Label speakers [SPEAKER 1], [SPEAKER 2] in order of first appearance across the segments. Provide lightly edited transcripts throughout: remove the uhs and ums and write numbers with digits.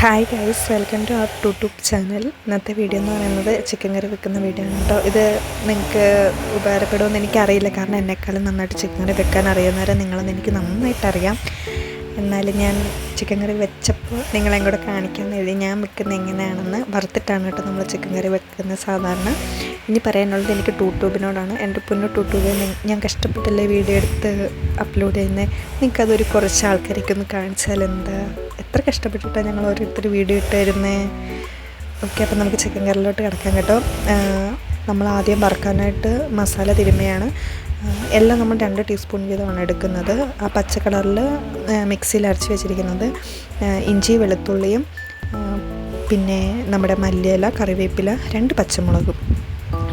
[SPEAKER 1] Hi guys, welcome to our YouTube channel. ഇന്നത്തെ video എന്ന് പറയുന്നത് ചിക്കൻ കറി വെക്കുന്ന വീഡിയോ ആണ് കേട്ടോ. ഇത് നിങ്ങൾക്ക് ഉപകാരപ്പെടുമെന്ന് എനിക്കറിയില്ല, കാരണം എന്നെക്കാളും നന്നായിട്ട് ചിക്കൻ കറി വെക്കാൻ അറിയുന്നവരെ നിങ്ങളെന്ന് എനിക്ക് നന്നായിട്ടറിയാം. എന്നാലും ഞാൻ ചിക്കൻ കറി വെച്ചപ്പോൾ നിങ്ങളെയും കൂടെ കാണിക്കാമെന്ന് എഴുതി. ഞാൻ വെക്കുന്നത് എങ്ങനെയാണെന്ന് വറുത്തിട്ടാണ് കേട്ടോ നമ്മൾ ചിക്കൻ കറി വെക്കുന്നത് സാധാരണ. ഇനി പറയാനുള്ളത് എനിക്ക് യൂട്യൂബിനോടാണ്. എൻ്റെ പൊന്നു യൂട്യൂബിൽ ഞാൻ കഷ്ടപ്പെട്ടല്ലേ വീഡിയോ എടുത്ത് അപ്ലോഡ് ചെയ്യുന്നത്. നിങ്ങൾക്കതൊരു കുറച്ച് ആൾക്കാരൊക്കെ ഒന്ന് കാണിച്ചാൽ എന്താ? എത്ര കഷ്ടപ്പെട്ടിട്ടാണ് ഞങ്ങൾ ഓരോരുത്തർ വീഡിയോ ഇട്ട് തരുന്നത്. ഓക്കെ, അപ്പം നമുക്ക് ചിക്കൻ കറിയിലോട്ട് കിടക്കാം കേട്ടോ. നമ്മൾ ആദ്യം വറുക്കാനായിട്ട് മസാല തിരുമ്മയാണ്. എല്ലാം നമ്മൾ 2 ടീസ്പൂൺ വീതമാണ് എടുക്കുന്നത്. ആ പച്ച കളറിൽ മിക്സിയിൽ അരച്ച് വെച്ചിരിക്കുന്നത് ഇഞ്ചി വെളുത്തുള്ളിയും പിന്നെ നമ്മുടെ മല്ലിയില, കറിവേപ്പില, 2 പച്ചമുളകും,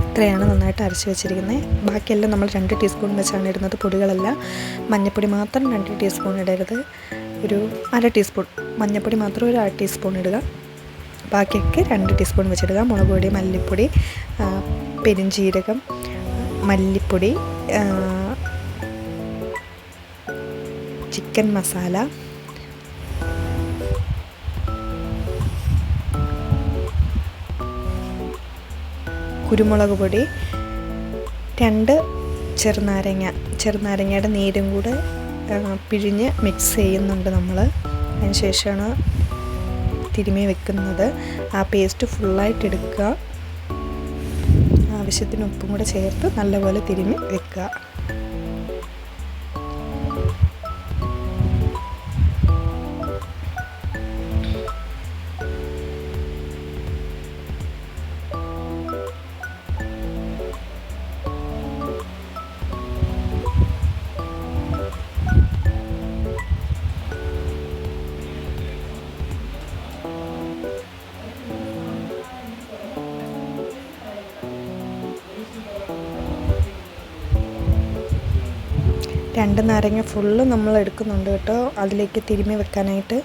[SPEAKER 1] ഇത്രയാണ് നന്നായിട്ട് അരച്ച് വെച്ചിരിക്കുന്നത്. ബാക്കിയെല്ലാം നമ്മൾ 2 ടീസ്പൂൺ വെച്ചാണ് ഇടുന്നത്. പൊടികളെല്ലാം മഞ്ഞൾപ്പൊടി മാത്രം 2 ടീസ്പൂൺ ഇടരുത്, ഒരു 1/2 ടീസ്പൂൺ മഞ്ഞൾപ്പൊടി മാത്രം ഒരു 1/2 ടീസ്പൂൺ ഇടുക. ബാക്കിയൊക്കെ 2 ടീസ്പൂൺ വെച്ചിടുക. മുളക് പൊടി, മല്ലിപ്പൊടി, പെരുംജീരകം, മല്ലിപ്പൊടി, ചിക്കൻ മസാല, കുരുമുളക് പൊടി, 2 ചെറുനാരങ്ങയുടെ നീരും കൂടെ പിഴിഞ്ഞ് മിക്സ് ചെയ്യുന്നുണ്ട് നമ്മൾ. അതിന് ശേഷമാണ് തിരുമ്മി വെക്കുന്നത്. ആ പേസ്റ്റ് ഫുള്ളായിട്ട് എടുക്കുക. ആവശ്യത്തിന് ഉപ്പും കൂടെ ചേർത്ത് നല്ലപോലെ തിരുമ്മി വെക്കുക. രണ്ട് നാരങ്ങ ഫുള്ള് നമ്മൾ എടുക്കുന്നുണ്ട് കേട്ടോ, അതിലേക്ക് തിരുമ്മി വെക്കാനായിട്ട്.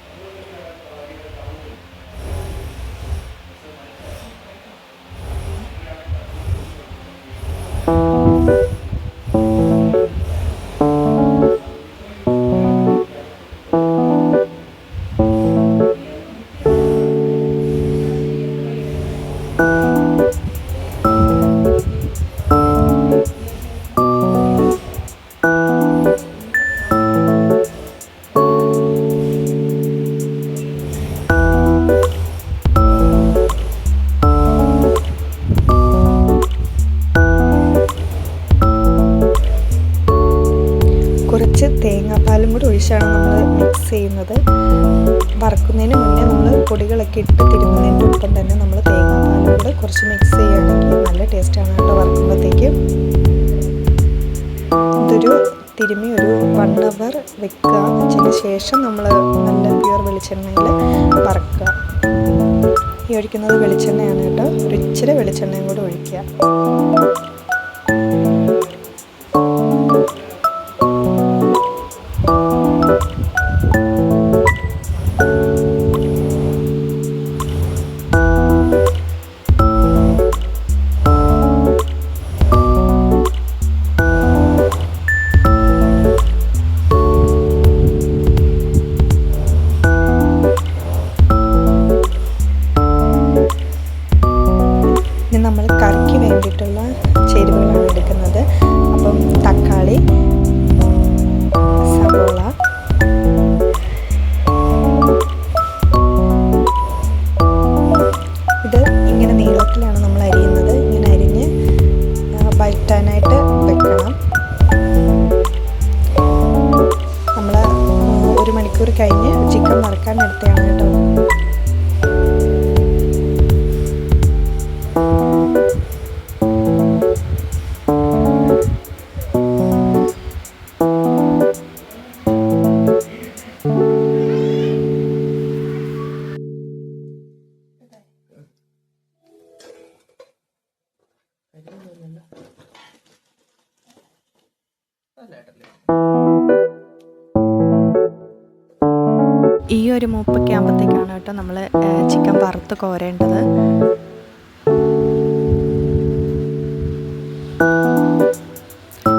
[SPEAKER 1] കുറച്ച് തേങ്ങാപ്പാലും കൂടി ഒഴിച്ചാണ് നമ്മൾ മിക്സ് ചെയ്യുന്നത്. വറക്കുന്നതിന് മുന്നേ നമ്മൾ പൊടികളൊക്കെ ഇട്ട് തിരുമുന്നതിൻ്റെ ഒപ്പം തന്നെ നമ്മൾ തേങ്ങാപ്പാലും കൂടെ കുറച്ച് മിക്സ് ചെയ്യുകയാണെങ്കിൽ നല്ല ടേസ്റ്റാണ് കേട്ടോ വറക്കുമ്പോഴത്തേക്കും. ഇതൊരു തിരുമ്മി ഒരു 1 അവർ വെക്കുക. വെച്ചതിന് ശേഷം നമ്മൾ നല്ല പ്യുവർ വെളിച്ചെണ്ണയിൽ വറക്കുക. ഈ ഒഴിക്കുന്നത് വെളിച്ചെണ്ണയാണ് കേട്ടോ. ഒരു ഇച്ചിരി വെളിച്ചെണ്ണയും കൂടെ ഒഴിക്കുക. നമ്മൾ കറിക്ക് വേണ്ടിയിട്ടുള്ള ചേരുവകളാണ് എടുക്കുന്നത്. അപ്പം തക്കാളി, സവോള, ഇത് ഇങ്ങനെ നീളത്തിലാണ് നമ്മൾ അരിയുന്നത്. ഇങ്ങനെ അരിഞ്ഞ് വഴറ്റാനായിട്ട് വെക്കണം. നമ്മൾ 1 മണിക്കൂർ കഴിഞ്ഞ് ചിക്കൻ വറുക്കാൻ എടുത്തതാണ് കേട്ടോ. ഈ ഒരു മൂപ്പൊക്കെ ആകുമ്പോഴത്തേക്കാണ് കേട്ടോ നമ്മൾ ചിക്കൻ വറുത്ത് കോരേണ്ടത്.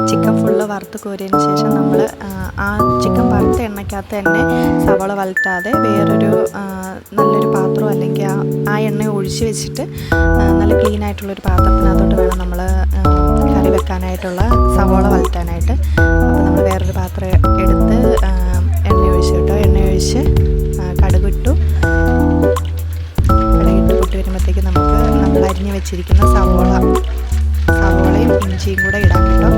[SPEAKER 1] ചിക്കൻ ഫുള്ള് വറുത്ത് വറുത്ത് കോരിയതിന് ശേഷം നമ്മൾ ആ ചിക്കൻ വറുത്ത എണ്ണയ്ക്കകത്ത് തന്നെ സവാള വഴറ്റാതെ വേറൊരു നല്ലൊരു പാത്രം അല്ലെങ്കിൽ ആ എണ്ണ ഒഴിച്ച് വെച്ചിട്ട് നല്ല ക്ലീൻ ആയിട്ടുള്ളൊരു പാത്രത്തിനകത്തോട്ട് വേണം നമ്മൾ കറി വെക്കാനായിട്ടുള്ള സവാള വഴറ്റാനായിട്ട്. അപ്പോൾ നമ്മൾ വേറൊരു പാത്രം എടുത്ത് എണ്ണ ഒഴിച്ച് കേട്ടോ. എണ്ണ ഒഴിച്ച് കടുകിട്ട് പൊട്ടി വരുമ്പോഴത്തേക്ക് നമുക്ക് നമ്മൾ അരിഞ്ഞ് വെച്ചിരിക്കുന്ന സവോളയും ഇഞ്ചിയും കൂടെ ഇടാൻ കേട്ടോ.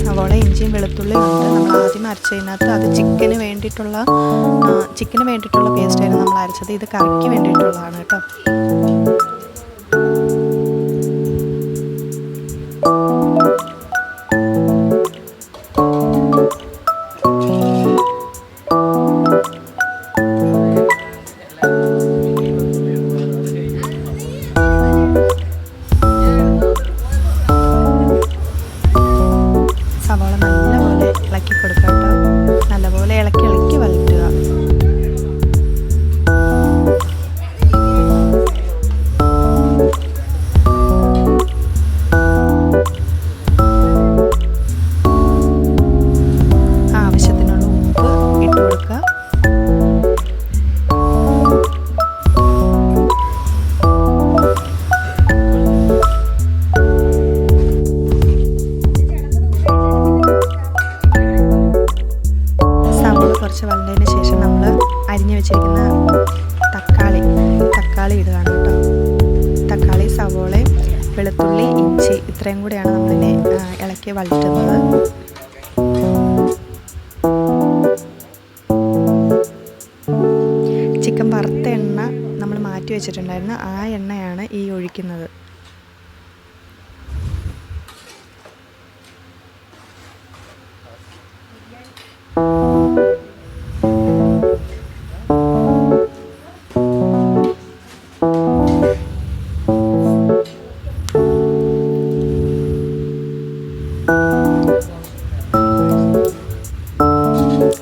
[SPEAKER 1] സവോള ഇഞ്ചിയും വെളുത്തുള്ളിയും ഉണ്ട് നമ്മൾ ആദ്യം അരച്ചതിനകത്ത്. അത് ചിക്കന് വേണ്ടിയിട്ടുള്ള പേസ്റ്റായിരുന്നു നമ്മൾ അരച്ചത്. ഇത് കറിക്ക് വേണ്ടിയിട്ടുള്ളതാണ് കേട്ടോ. സവാള നല്ലപോലെ ഇളക്കി കൊടുക്കുക കേട്ടോ. നല്ലപോലെ ഇളക്കി വഴറ്റുക. ആവശ്യത്തിനുള്ള ഉപ്പ് ഇട്ട് കൊടുക്കുക. കുറച്ച് വഴണ്ടതിന് ശേഷം നമ്മൾ അരിഞ്ഞു വെച്ചിരിക്കുന്ന തക്കാളി ഇടുകയാണ് കേട്ടോ. തക്കാളി, സവോളയും വെളുത്തുള്ളി, ഇഞ്ചി ഇത്രയും കൂടിയാണ് നമ്മളിനെ ഇളക്കി വഴറ്റുന്നത്. ചിക്കൻ വറുത്ത എണ്ണ നമ്മൾ മാറ്റി വെച്ചിട്ടുണ്ടായിരുന്നു. ആ എണ്ണയാണ് ഈ ഒഴിക്കുന്നത്.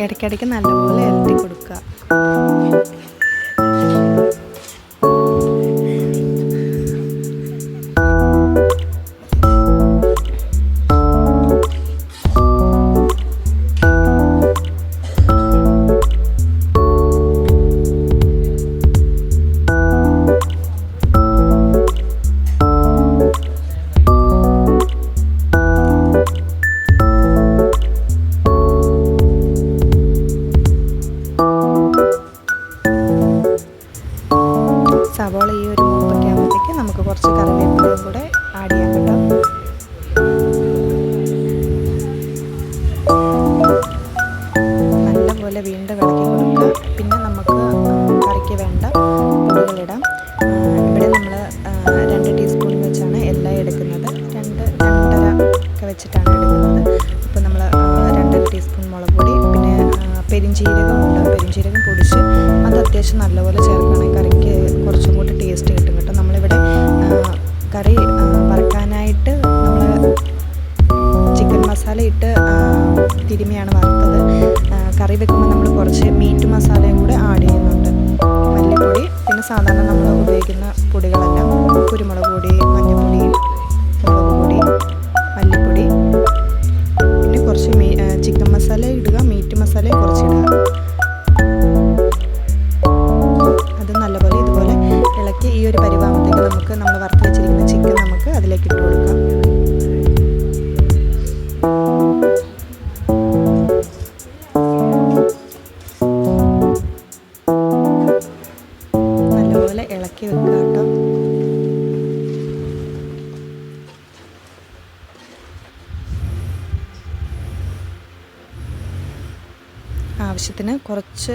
[SPEAKER 1] ഇടയ്ക്കിടയ്ക്ക് നല്ലപോലെ ഇളക്കി കൊടുക്കുക. സവോള ഈ ഒരു മൂപ്പൊക്കെ ആകുമ്പോഴത്തേക്ക് നമുക്ക് കുറച്ച് കറിവേപ്പിലയും കൂടെ ആഡ് ചെയ്യാൻ കേട്ടോ. നല്ലപോലെ വീണ്ടും ഇളക്കി കൊടുക്കുക. പിന്നെ നമുക്ക് കറിക്ക് വേണ്ട പൊടികളിടാം. ഇവിടെ നമ്മൾ 2 ടീസ്പൂൺ വെച്ചാണ് എല്ലാം എടുക്കുന്നത്. 2-2.5 ഒക്കെ വെച്ചിട്ടാണ് എടുക്കുന്നത്. അപ്പോൾ നമ്മൾ 2 ടീസ്പൂൺ മുളക് പൊടി, പിന്നെ പെരിഞ്ചീരകമുണ്ട്. പെരിഞ്ചീരകം പൊടിച്ച് അത് അത്യാവശ്യം നല്ലപോലെ ചേർക്കുകയാണെങ്കിൽ കറിക്ക് കുറച്ചും കൂടി ടേസ്റ്റ് കിട്ടും കേട്ടോ. നമ്മളിവിടെ കറി വറുക്കാനായിട്ട് നമ്മൾ ചിക്കൻ മസാല ഇട്ട് തിരുമിയാണ് വറുത്തത്. കറി വെക്കുമ്പോൾ നമ്മൾ കുറച്ച് മീറ്റ് മസാലയും കൂടെ ആഡ് ചെയ്യുന്നുണ്ട്. മല്ലിപ്പൊടി, പിന്നെ സാധാരണ നമ്മൾ ഉപയോഗിക്കുന്ന പൊടികളെല്ലാം കുരുമുളക് പൊടി, മഞ്ഞൾപ്പൊടി, മുളക് പൊടി, മല്ലിപ്പൊടി, പിന്നെ കുറച്ച് ചിക്കൻ മസാല ഇടുക, മീറ്റ് മസാല കുറച്ച് ഇടുക. അത് നല്ലപോലെ ഇതുപോലെ ഇളക്കി ഈ ഒരു പരിവാമത്തേക്ക് നമുക്ക് നമ്മൾ വറുത്ത് വെച്ചിരിക്കുന്ന ചിക്കൻ നമുക്ക് അതിലേക്ക് ഇട്ട് കൊടുക്കാം. നല്ലപോലെ ഇളക്കി വെക്കുക കേട്ടോ. ആവശ്യത്തിന് കുറച്ച്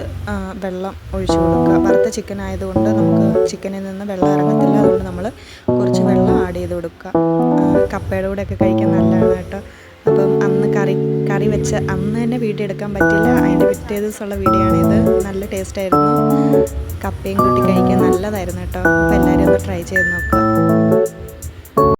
[SPEAKER 1] വെള്ളം ഒഴിച്ചു കൊടുക്കുക. വറുത്ത ചിക്കൻ ആയതുകൊണ്ട് നമുക്ക് ചിക്കനിൽ നിന്ന് വെള്ളം ഇറങ്ങത്തില്ല. അതുകൊണ്ട് നമ്മൾ കുറച്ച് വെള്ളം ആഡ് ചെയ്ത് കൊടുക്കുക. കപ്പയുടെ കൂടെയൊക്കെ കഴിക്കാൻ നല്ലതാണ് കേട്ടോ. അപ്പം അന്ന് കറി വെച്ച് അന്ന് തന്നെ വീഡിയോ എടുക്കാൻ പറ്റില്ല. അതിൻ്റെ പിറ്റേ ദിവസമുള്ള വീഡിയോ ആണിത്. നല്ല ടേസ്റ്റായിരുന്നു. കപ്പയും കൂട്ടി കഴിക്കാൻ നല്ലതായിരുന്നു കേട്ടോ. അപ്പോൾ എല്ലാവരും ഒന്ന് ട്രൈ ചെയ്ത് നോക്കുക.